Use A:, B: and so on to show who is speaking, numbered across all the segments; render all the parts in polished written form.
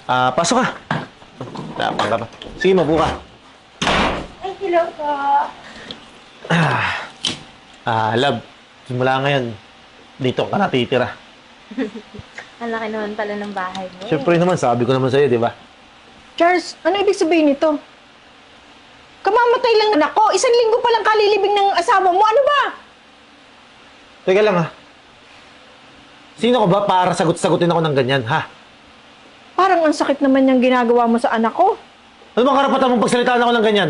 A: Pasok ka. Tapang ka pa. Sige, mabuka.
B: Ay, hello po.
A: Love, simula ngayon, dito ka natitira.
B: Ang laki naman pala ng bahay mo.
A: Siyempre naman, sabi ko naman sa'yo, di ba?
C: Charles, ano ibig sabihin nito? Kamamatay lang anak ko. 1 linggo pa lang kalilibing ng asawa mo. Ano ba?
A: Teka lang, ha? Sino ko ba para sagot-sagutin ako ng ganyan, ha?
C: Parang ang sakit naman yung ginagawa mo sa anak ko.
A: Ano bang karapatan mong pagsalitaan ako ng ganyan?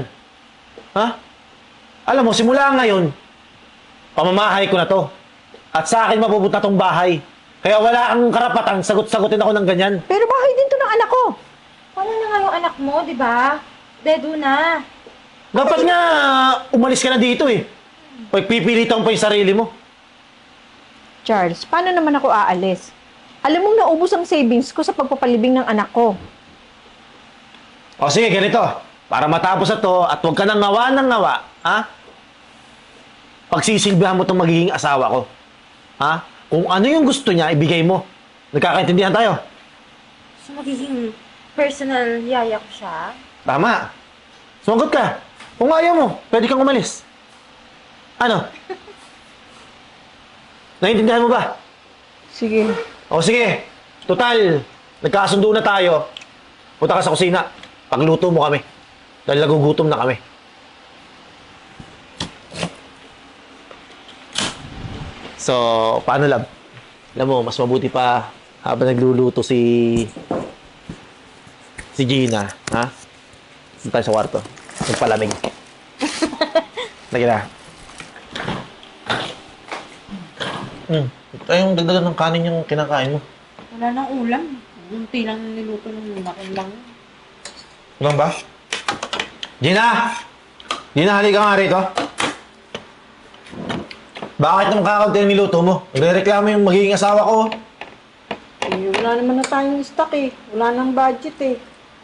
A: Ha? Alam mo, simula ngayon, pamamahay ko na to. At sa akin mapupunta tong bahay. Kaya wala ang karapatan sagot-sagutin ako ng ganyan.
C: Pero bahay din to ng anak ko.
B: Paano na nga yung anak mo, di ba? Dedo na.
A: Dapat nga, umalis ka na dito eh. Pagpipilitan pa yung sarili mo.
C: Charles, paano naman ako aalis? Alam mong naubos ang savings ko sa pagpapalibing ng anak ko.
A: O sige, ganito. Para matapos na to at huwag ka nang ngawa ng ngawa, ha? Pagsisilbihan mo itong magiging asawa ko. Ha? Kung ano yung gusto niya, ibigay mo. Nagkakaintindihan tayo?
B: So, magiging personal yaya ko siya?
A: Tama. Sumagot ka. Kung ayaw mo, pwede kang umalis. Ano? Naiintindihan mo ba?
C: Sige.
A: O sige. Total, nagkasundo na tayo. Punta ka sa kusina. Pagluto mo kami. Dahil nagugutom na kami. So, paano lab? Alam mo, mas mabuti pa habang nagluluto si Gina, ha? Doon tayo sa kwarto. Magpalamig. Lagi na. Ito yung dagdagan ng kanin yung kinakain mo.
B: Wala nang ulam. Unti lang niluto ng makin lang.
A: Ulang ba? Gina! Gina, halika nga rito. Bakit naman kakaunti ang niluto mo? Nagre-reklamo yung magiging asawa ko.
C: Eh, wala naman na tayong stock eh. Wala nang budget eh.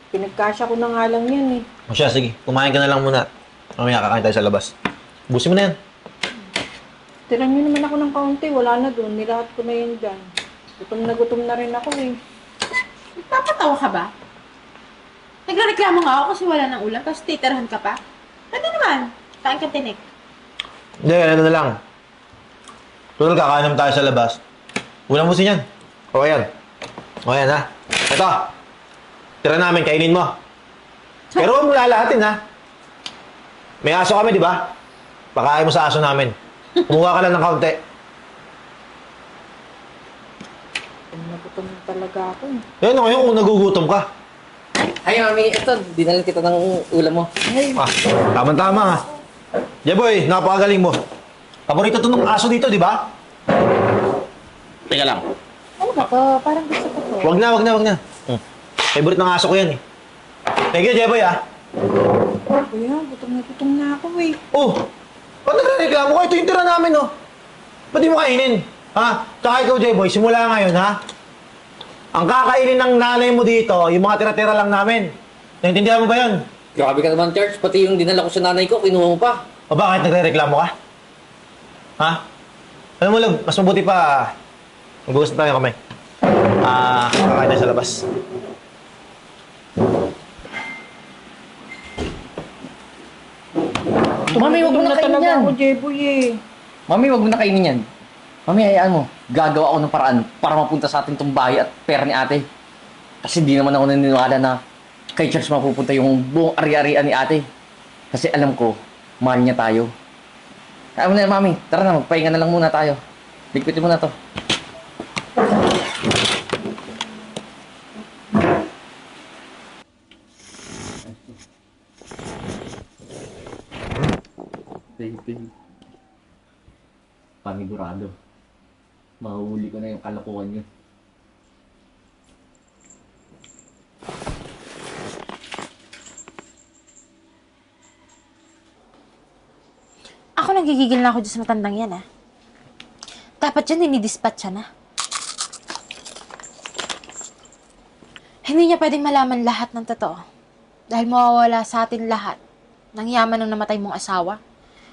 C: Pinagkasya ko na nga lang yan eh.
A: O siya, sige. Kumain ka na lang muna. Mamaya kakain tayo sa labas. Busin mo na yan.
C: Tiran nyo naman ako ng kaunti. Wala na doon. Nilahat ko na yun dyan. Gutom na rin ako eh.
B: Nagpapatawa ka ba? Nagreklamo nga ako kasi wala nang ulam, tapos titirahan ka pa? Pwede naman. Kain ka tinik.
A: Hindi, ano na lang. Tutal, kakain naman tayo sa labas. Unang busin yan. O yan. O yan, ha? Ito. Tira namin, kainin mo. Pero huwag mo lalahatin, ha? May aso kami, di ba? Pakain mo sa aso namin. Kumuha ka lang ng kaunti.
C: Nagutom talaga ako eh.
A: Yan o ngayon kung nagugutom ka.
D: Ay, mami, ito, dinala kita ng ulam mo.
A: Tama-tama, ha? Jeboy, napakagaling mo. Paborito to ng aso dito, di ba? Teka lang.
B: Ano ba to? Parang gusto ko to.
A: Wag na. Favorite ng aso ko yan, eh. Thank you, Jeboy, ha?
C: Kuya, gutom na ako eh.
A: Oh! Ba't nagre-reklamo ka? Ito yung tira namin, oh. Ba't di mo kainin? Ha? Tsaka ikaw, J-Boy, simula ngayon, ha? Ang kakainin ng nanay mo dito, yung mga tira-tira lang namin. Naintindihan mo ba yun?
D: Grabe ka naman, Charles. Pati yung dinala ko sa nanay ko, kinuha mo pa.
A: O bakit nagre-reklamo ka? Ha? Alam mo, Lug, mas mabuti pa, magbugas na tayo kamay. Kakain tayo sa labas.
D: Mami, wag mo na kainin yan.
C: Ako, Jeboy eh.
D: Mami, wag mo na kainin yan. Mami, hayaan mo. Gagawa ako ng paraan para mapunta sa atin tong bahay at pera ni ate. Kasi di naman ako naniniwala na kay Charles mapupunta yung buong ari-arian ni ate. Kasi alam ko, mahal niya tayo. Kaya mo na, Mami. Tara na, magpahinga na lang muna tayo. Ligpitin mo na to. Baby. Panigurado. Mahuhuli ko na yung kalokohan niyo.
B: Ako nagigigil na ako dyan sa matandang yan, ah. Dapat yan, dinidispatch siya na. Hindi niya pwedeng malaman lahat ng totoo. Dahil mawawala sa atin lahat ng yaman ng namatay mong asawa.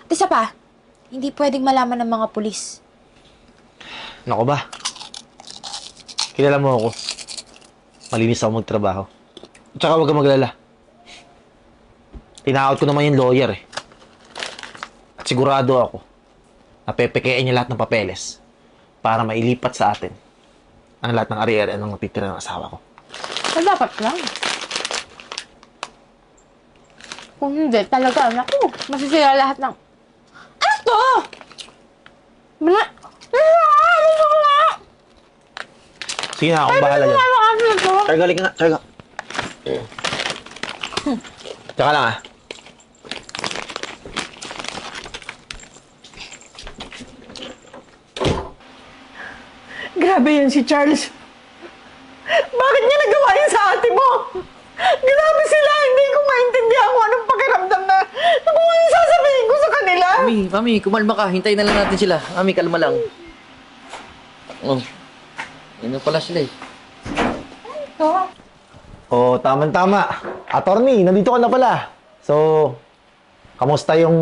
B: At isa pa, hindi pwedeng malaman ng mga pulis.
A: Nako ba? Kilala mo ako. Malinis ako magtrabaho. At saka huwag kang maglala. Tinawag ko naman yung lawyer eh. At sigurado ako, napepekein niya lahat ng papeles para mailipat sa atin ang lahat ng ari-ari ng natitira ng asawa ko.
B: So, dapat lang. Kung hindi, talaga, naku, masisira lahat ng... Ano to? Bala...
A: Sige na, akong bahala dyan. Charga, halika nga, charga. Tsaka lang ah.
C: Grabe yan si Charles. Bakit niya nagawa yun sa ate mo? Grabe sila, hindi ko maintindihan kung anong pakiramdam na kung ano yung sasabihin ko sa kanila.
D: Mami, kumalma ka. Hintayin na lang natin sila. Mami, kalma lang. Oh. Yun na pala sila eh.
A: Oh, tama-tama. Attorney, nandito ka na pala. So, kamusta yung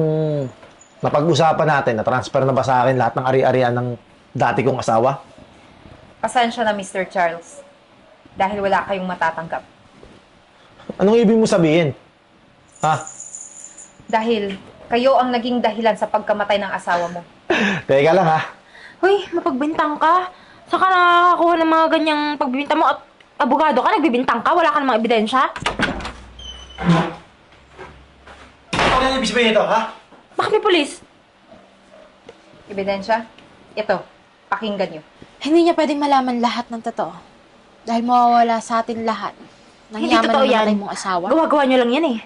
A: napag-usapan natin? Na-transfer na ba sa akin lahat ng ari-arian ng dati kong asawa?
E: Pasensya na, Mr. Charles. Dahil wala kayong matatanggap.
A: Anong ibig mo sabihin? Ha?
E: Dahil kayo ang naging dahilan sa pagkamatay ng asawa mo.
A: Teka lang ha.
B: Hoy, mapagbintang ka. Saka nakakakuha ng mga ganyang pagbibintang mo at abogado ka, nagbibintang ka, wala ka namang ebidensya.
A: Ano yung ibig sabihin nito, ha?
B: Bakit may pulis?
E: Ebidensya? Ito, pakinggan nyo.
B: Hindi niya pwedeng malaman lahat ng totoo. Dahil mawawala sa atin lahat. Nang Hindi yaman totoo ng yan. namatay mong asawa. Gawa-gawa niyo lang yan eh.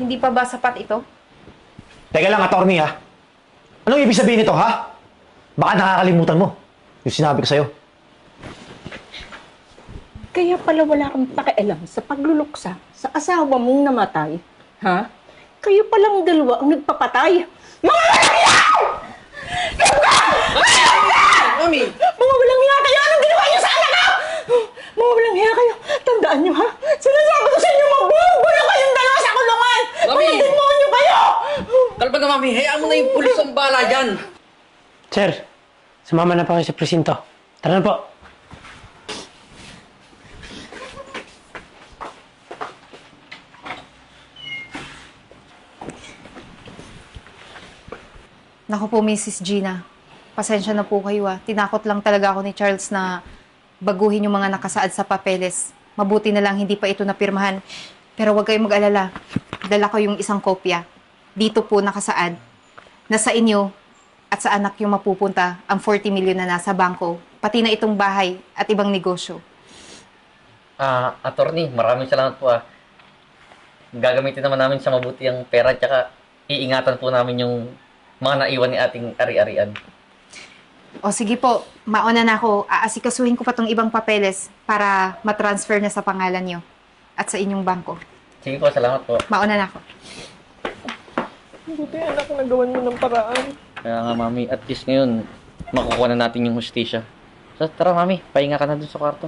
E: Hindi pa ba sapat ito?
A: Teka lang, attorney ha. Anong ibig sabihin nito, ha? Baka nakakalimutan mo yung sinabi ko sa'yo.
C: Kaya pala wala kang pakialam sa pagluluksa sa asawa mong namatay. Ha? Kayo palang dalawa ang nagpapatay. Mga walang hiya!
D: Mami!
C: Mga walang hiya kayo! Anong ginawa niyo sa anak ko? Mga walang hiya kayo! Tandaan niyo ha? Sinasabi ko sa inyo, mabubulo kayong dalawa sa kulungan!
D: Mami!
C: Mga demonyo kayo!
D: Kalma ka, Mami. Hayaan mo na yung pulis ang bala dyan.
F: Sir, sumama na po kayo sa presinto. Tara na po.
E: Naku po, Mrs. Gina. Pasensya na po kayo Tinakot lang talaga ako ni Charles na baguhin yung mga nakasaad sa papeles. Mabuti na lang hindi pa ito napirmahan. Pero huwag kayong mag-alala. Dala ko yung isang kopya. Dito po nakasaad na sa inyo at sa anak yung mapupunta ang 40 million na nasa bangko, pati na itong bahay at ibang negosyo.
D: Attorney, maraming salamat po Gagamitin naman namin sa mabuti ang pera tsaka iingatan po namin yung mga naiwan ni ating ari-arian.
E: O sige po, mauna na ako. Aasikasuhin ko pa tong ibang papeles para matransfer na sa pangalan nyo at sa inyong bangko.
D: Sige po, salamat po.
E: Mauna na ako.
C: Buti anak, nagawan mo ng paraan.
D: Kaya nga, Mami, at least ngayon, makukuha na natin yung hustisya. So, tara, Mami, pahinga ka na dun sa kwarto.